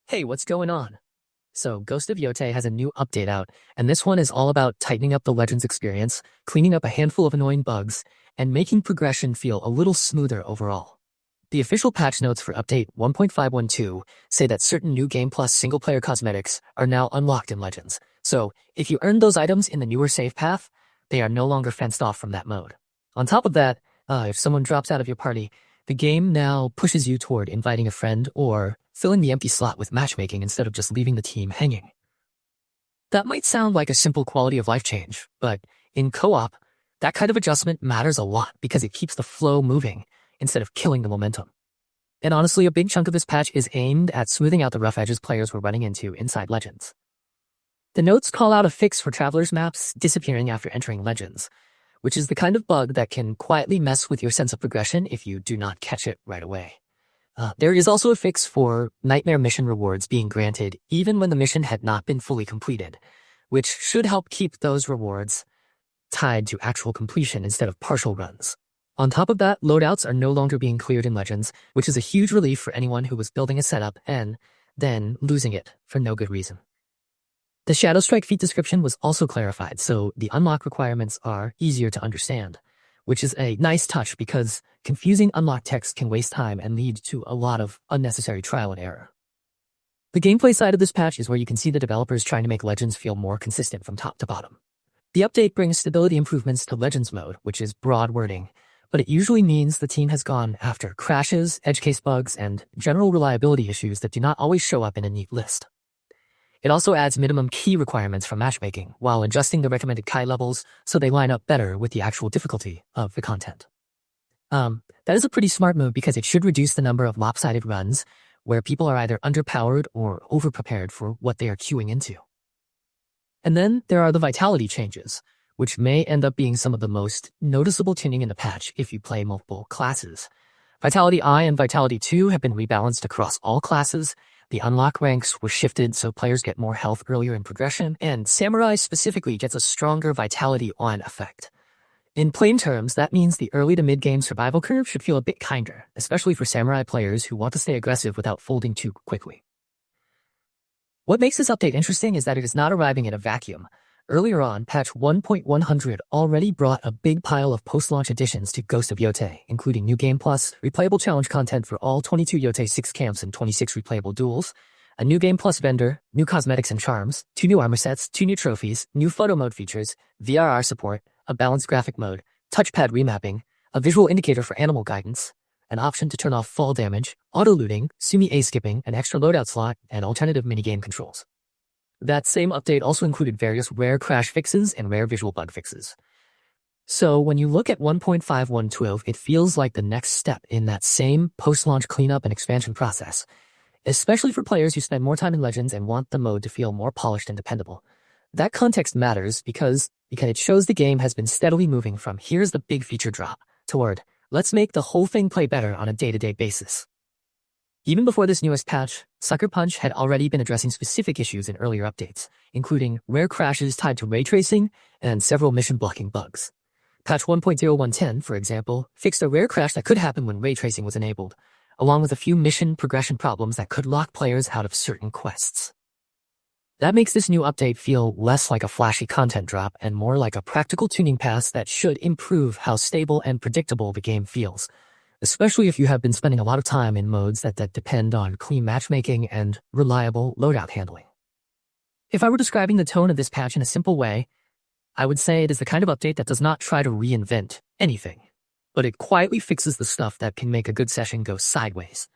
Hey, what's going on? So, Ghost of Yotei has a new update out, and this one is all about tightening up the Legends experience, cleaning up a handful of annoying bugs, and making progression feel a little smoother overall. The official patch notes for update 1.512 say that certain new Game Plus single-player cosmetics are now unlocked in Legends. So, if you earned those items in the newer save path, they are no longer fenced off from that mode. On top of that, if someone drops out of your party, the game now pushes you toward inviting a friend or filling the empty slot with matchmaking instead of just leaving the team hanging. That might sound like a simple quality of life change, but in co-op, that kind of adjustment matters a lot because it keeps the flow moving instead of killing the momentum. And honestly, a big chunk of this patch is aimed at smoothing out the rough edges players were running into inside Legends. The notes call out a fix for Traveler's maps disappearing after entering Legends, which is the kind of bug that can quietly mess with your sense of progression if you do not catch it right away. There is also a fix for Nightmare mission rewards being granted even when the mission had not been fully completed, which should help keep those rewards tied to actual completion instead of partial runs. On top of that, loadouts are no longer being cleared in Legends, which is a huge relief for anyone who was building a setup and then losing it for no good reason. The Shadow Strike feat description was also clarified, so the unlock requirements are easier to understand, which is a nice touch because confusing unlock text can waste time and lead to a lot of unnecessary trial and error. The gameplay side of this patch is where you can see the developers trying to make Legends feel more consistent from top to bottom. The update brings stability improvements to Legends mode, which is broad wording, but it usually means the team has gone after crashes, edge case bugs, and general reliability issues that do not always show up in a neat list. It also adds minimum key requirements for matchmaking, while adjusting the recommended Kai levels so they line up better with the actual difficulty of the content. That is a pretty smart move because it should reduce the number of lopsided runs where people are either underpowered or overprepared for what they are queuing into. And then there are the vitality changes, which may end up being some of the most noticeable tuning in the patch if you play multiple classes. Vitality I and Vitality 2 have been rebalanced across all classes. The unlock ranks were shifted so players get more health earlier in progression, and Samurai specifically gets a stronger Vitality on effect. In plain terms, that means the early to mid-game survival curve should feel a bit kinder, especially for Samurai players who want to stay aggressive without folding too quickly. What makes this update interesting is that it is not arriving in a vacuum. Earlier on, patch 1.100 already brought a big pile of post-launch additions to Ghost of Yotei, including new Game Plus, replayable challenge content for all 22 Yotei 6 camps and 26 replayable duels, a new Game Plus vendor, new cosmetics and charms, 2 new armor sets, 2 new trophies, new photo mode features, VRR support, a balanced graphic mode, touchpad remapping, a visual indicator for animal guidance, an option to turn off fall damage, auto-looting, Sumi A-skipping, an extra loadout slot, and alternative minigame controls. That same update also included various rare crash fixes and rare visual bug fixes. So when you look at 1.5112, it feels like the next step in that same post-launch cleanup and expansion process, especially for players who spend more time in Legends and want the mode to feel more polished and dependable. That context matters because it shows the game has been steadily moving from here's the big feature drop toward let's make the whole thing play better on a day-to-day basis. Even before this newest patch, Sucker Punch had already been addressing specific issues in earlier updates, including rare crashes tied to ray tracing and several mission blocking bugs. Patch 1.0110, for example, fixed a rare crash that could happen when ray tracing was enabled, along with a few mission progression problems that could lock players out of certain quests. That makes this new update feel less like a flashy content drop and more like a practical tuning pass that should improve how stable and predictable the game feels, especially if you have been spending a lot of time in modes that depend on clean matchmaking and reliable loadout handling. If I were describing the tone of this patch in a simple way, I would say it is the kind of update that does not try to reinvent anything, but it quietly fixes the stuff that can make a good session go sideways.